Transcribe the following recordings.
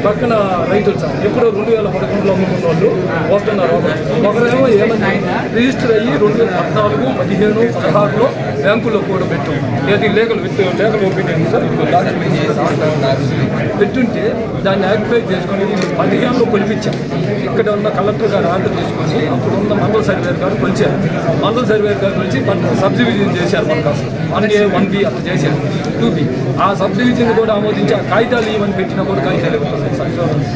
పక్కన రైతులు సార్ ఎప్పుడో 2011లో అమ్ముకున్న వాళ్ళు వస్తున్నారు. ఒకరేమో ఏమన్నా రిజిస్టర్ అయ్యి 2014, 15, 16లో బ్యాంకుల్లో కూడా పెట్టాం. ఏది లీగల్ ఒపీనియన్ సార్ పెట్టుంటే దాన్ని యాక్టివై చేసుకొని 15లో కొలిపించాం. ఇక్కడ ఉన్న కలెక్టర్ గారు ఆర్డర్ తీసుకొని అప్పుడు ఉన్న మండల సర్వేర్ గారు కొలిచారు. మండల సర్వేర్ గారు కొలిచి సబ్ డివిజన్ చేశారు. మనకు అసలు 1A 1B అట్లా చేశారు. 2B ఆ సబ్ డివిజన్ కూడా ఆమోదించి ఆ కాగితాలు ఇవన్నీ పెట్టినా కూడా కాగితాలు ఇవ్వలేదు సార్. చూడండి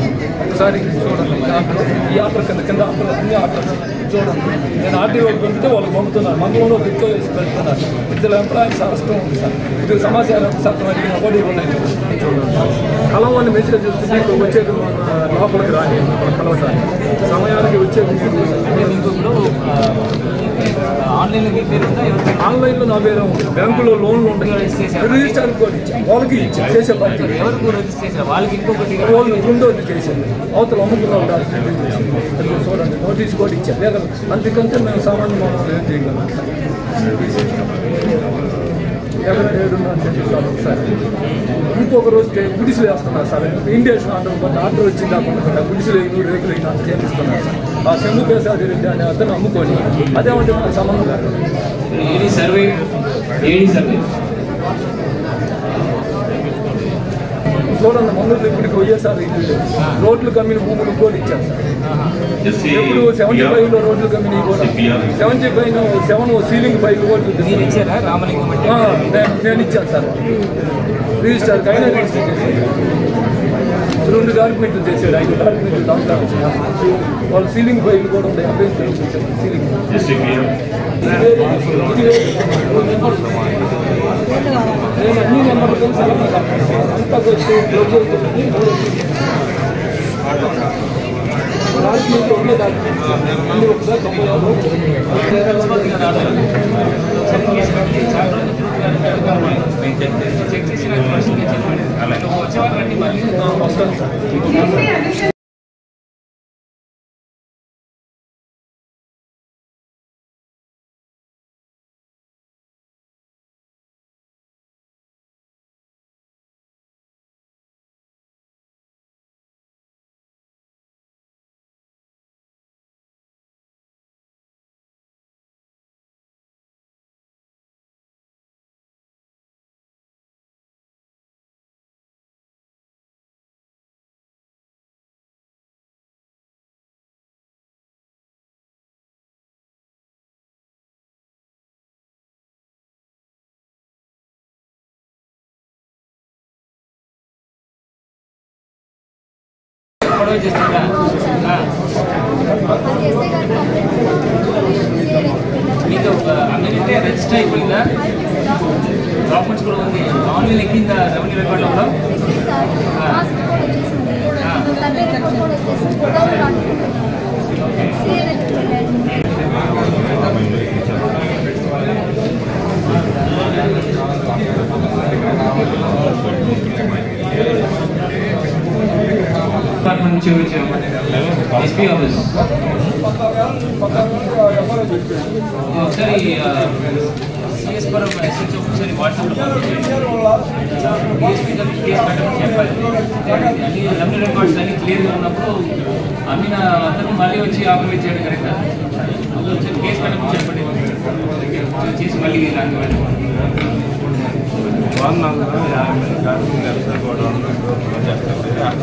ఒకసారి చూడండి. ఈ ఆర్డర్ కింద ఆర్డర్ అన్ని ఆర్డర్స్ చూడండి. నేను ఆర్టీఓకి పంపితే వాళ్ళకి పంపుతున్నాను. మండలంలో గుర్తు వేసి పెడుతున్నారు. ఇద్దరు ఎంప్లాయీస్ అరెస్టం ఉంది సార్. ఇది సమాచారం శాతం అడిగిన కూడా ఇవ్వలేదు. కలం అని మెసేజ్ వచ్చింది. ఇప్పుడు వచ్చే లోపలికి రాని కలవటానికి సమయానికి వచ్చే ఆన్లైన్లో నా పేరు బ్యాంకులో లోన్లు ఉంటాయి. రిజిస్టర్ కూడా ఇచ్చాను వాళ్ళకి ఇచ్చాను. చేసే పార్టీ వాళ్ళు రెండోది చేశాను. అవతల అమ్ముకున్న వాళ్ళు చూడండి నోటీస్ కూడా ఇచ్చాను. లేదా అందుకంటే మేము సామాన్య మామూలు ఏం చేయగలం. ఎక్కడ ఏడున్నారు సార్. ఇంకొక రోజు గుడిసెలు వేస్తున్నారు సార్. ఇండియన్ ఆర్డర్ వచ్చింది కాకుండా గుడిసెలు రేకులు అంత చేపిస్తున్నారు సార్. ఆ శంభు ప్రసాద్ రెడ్డి అనే అతను అమ్ముకొని అదేమంటే నాకు సంబంధం లేదు. చూడండి మొన్న ఇప్పటికి వైఎస్ఆర్ రోడ్లు కమ్మిన భూములు కూడా ఇచ్చారు సార్. ఎప్పుడు 75లో రోడ్లు కమ్మినవి కూడా 7 సీలింగ్ పైలు కూడా నేను ఇచ్చాను సార్. రిజిస్టర్కి అయినా రిజిస్టర్ చేశాను. 2 డాక్యుమెంట్లు చేశాడు. 5 డాక్యుమెంట్లు దాంట్లో వాళ్ళు సీలింగ్ పైలు కూడా ఉంటాయి. సీలింగ్ నేను అన్ని నెంబర్లు కలిసి అంతా వచ్చి క్లోజ్ అవుతుంది. డాక్యుమెంట్ ఒకే డాక్యుమెంట్ అన్ని ఒకసారి 90 వస్తాను సార్. మీకు అన్నింటే రిజిస్టర్ అయిపోయిందా? డాక్యుమెంట్స్ కూడా ఉంది. ఆన్లైన్ ఎక్కిందా రెవెన్యూ రికార్డులో కూడా? నుంచి వచ్చాము ఎస్పీ ఆఫీస్. ఒకసారి సిఎస్ పరం ఎస్ఎస్ ఒకసారి వాట్సాప్లో డిఎస్పీ గారికి కేసు పెట్టమని చెప్పాలి. అన్ని రెవెన్యూ రికార్డ్స్ అన్ని క్లియర్గా ఉన్నప్పుడు అమ్మిన అతను మళ్ళీ వచ్చి ఆపరేట్ చేయడం కరెక్టా? అప్పుడు వచ్చి కేసు పెట్టమని చెప్పండి. చేసి మళ్ళీ ఇలాంటి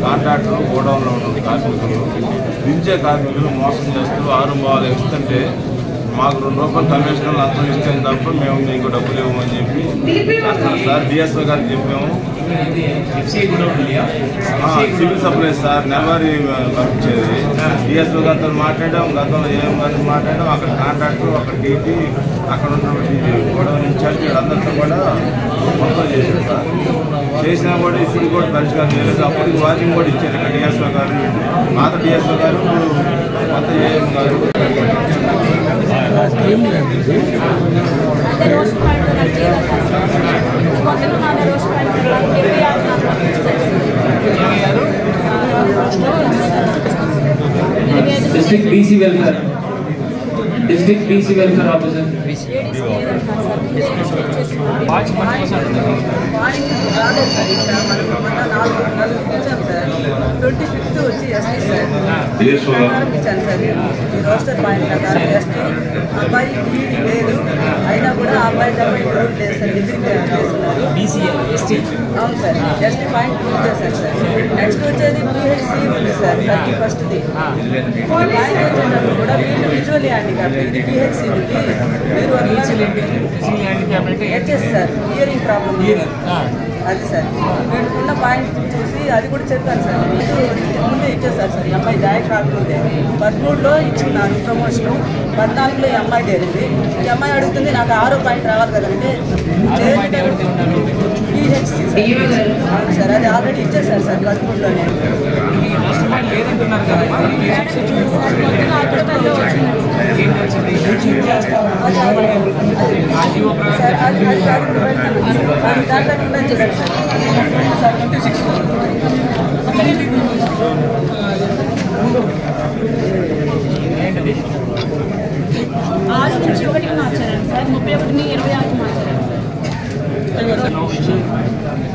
కాంట్రాక్టర్ గోడౌన్లో ఉన్న కార్మికులు దించే కార్మికులు మోసం చేస్తూ 6 బాలు ఇస్తుంటే మాకు 2 రూపాయలు కమిషన్లు అంతం ఇస్తే తప్ప మేము మీకు డబ్బులు ఇవ్వమని చెప్పి చేస్తున్నాం సార్. డిఎస్ఓ గారికి చెప్పాము. సివిల్ సప్లైస్ సార్ నెలవారీ పంపించేది. డిఎస్ఓ గారితో మాట్లాడాం. గతంలో ఏం గారితో మాట్లాడాం. అక్కడ కాంట్రాక్టర్ అక్కడ టీటీ అక్కడ ఉన్నటువంటి గోడౌన్ ఇన్ఛార్జ్ అందరితో కూడా మొత్తం చేశారు సార్. చేసినా కూడా ఇప్పుడు కూడా పరిష్కారం చేయలేదు. అప్పటికి వార్నింగ్ కూడా ఇచ్చారు ఇక్కడ డిఎస్ఓ గారు, పాత డిఎస్ఓ గారు, కొత్త ఏఎం గారు. District BC welfare officer watch మన కోసం 25th వచ్చి ఎస్టీ సార్ ప్రకారం ఇచ్చాను సార్. ఈ రోస్టర్ పాయింట్ ప్రకారం ఎస్టీ అబ్బాయి బీఈడి లేదు, అయినా కూడా ఆ అబ్బాయి తప్ప ఇప్పుడు లేదు సార్. డిగ్రీ చేస్తున్నారు. అవును సార్, ఎస్టీ పాయింట్ చేశారు సార్. నెక్స్ట్ వచ్చేది పిహెచ్సి ఉంది సార్ 31st. పాయింట్ వచ్చేటప్పుడు కూడా వీళ్ళు విజువల్ హ్యాండిక్యాప్, ఇది పిహెచ్సి ఉంది. మీరు హెచ్ఎస్ సార్, హియరింగ్ ప్రాబ్లమ్ అది సార్. వీళ్ళకున్న పాయింట్ చూసి అది కూడా చెప్పాను సార్. ముందే ఇచ్చేసారు సార్. ఈ అమ్మాయి జాయిన్ కాకముందే 13లో ఇచ్చుకున్నాను ప్రమోషన్, 14లో ఈ అమ్మాయి చేరింది. ఈ అమ్మాయి అడుగుతుంది నాకు 6వ పాయింట్ రావాలి కదంటే పిహెచ్సి అవును సార్, అది ఆల్రెడీ ఇచ్చేసారు సార్ 13లోనే. సార్ అది దాంట్లో ఉందని చేశారు సార్. 26 6 నుంచి 1కి మార్చారండి సార్. 31ని 26కి మార్చారండి.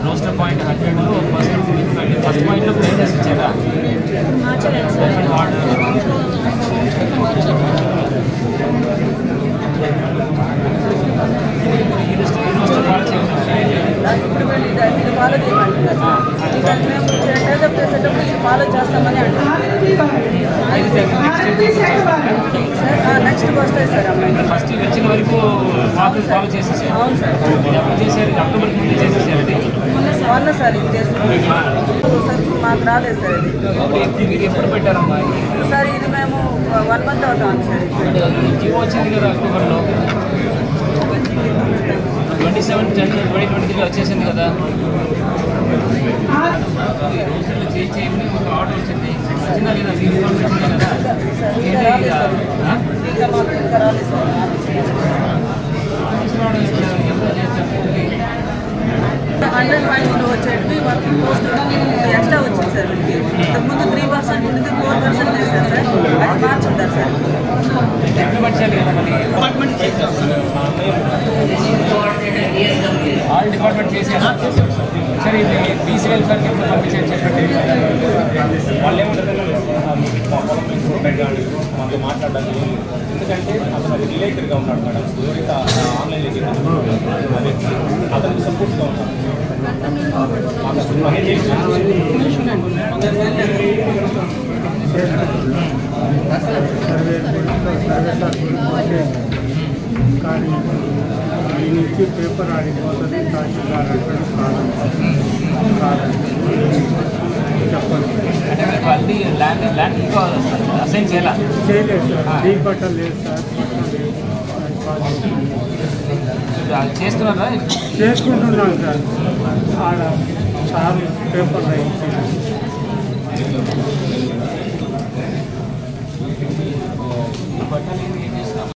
రోస్టర్ పాయింట్ 100లో ఫస్ట్ పాయింట్లో ప్లేసెస్ ఇచ్చారా? మార్చారండి సార్. ఇప్పుడు వీళ్ళు ఫాలో చేయమంటున్నారు సార్. మేము టేకప్ చేసేటప్పుడు ఇది ఫాలో చేస్తామని అంటున్నారు సార్. నెక్స్ట్ వస్తాయి సార్ అమ్మాయి. ఫస్ట్ వచ్చిన వరకు ఫాలో చేసేసారు. అవును సార్, చేశారు. అక్టోబర్ ముందు చేసేసారండి. మొన్న సార్ ఇది చేస్తున్నాం సార్. మాకు రాలేదు సార్ ఇది. మీరు ఎప్పుడు పెట్టారమ్మా సార్? ఇది మేము 1 month అవుతాం సార్. జియో వచ్చింది కదా అక్టోబర్లో, 27/10/2023 వచ్చేసింది కదా. చేయించేయమని ఒక ఆర్డర్ వచ్చింది. వచ్చిందా లేదా? ఇంకా రాలేదు సార్. ఇంకా రాలేదు సార్. హండ్రెడ్ పాయింట్స్లో వచ్చేటివి వర్కింగ్ పోస్ట్ ఎక్స్ట్రా వచ్చింది సార్. ఇంతకుముందు 3% ఉండేది 4% చేశారు సార్. అది మార్చుంటారు సార్. ఆల్ డిపార్ట్మెంట్ చేసేయాలి. సరే ఇది బీసీ వెల్ఫేర్ కింద పంపించేది చెప్పండి. వాళ్ళు ఏమంటారు మాతో మాట్లాడడానికి, ఎందుకంటే అతను రిలేటెడ్గా ఉన్నాడు మేడం. ఎవరైతే ఆన్లైన్లో అదే అతనికి సపోర్ట్గా ఉన్నాడు. మాకు అసలు పని చేసి కానీ ఈ నుంచి పేపర్ ఆడిపోతుంది. తహసీల్దార్ చెప్పండి. మళ్ళీ ల్యాండ్ ఇంకా అసైన్ చేయాలా? చేయలేదు సార్. డీ బట్టలు లేదు సార్. చేస్తున్నారా? చేసుకుంటున్నాను సార్. ఆడ సార్ పేపర్ రాయించి బట్టలు ఏం చేస్తాం?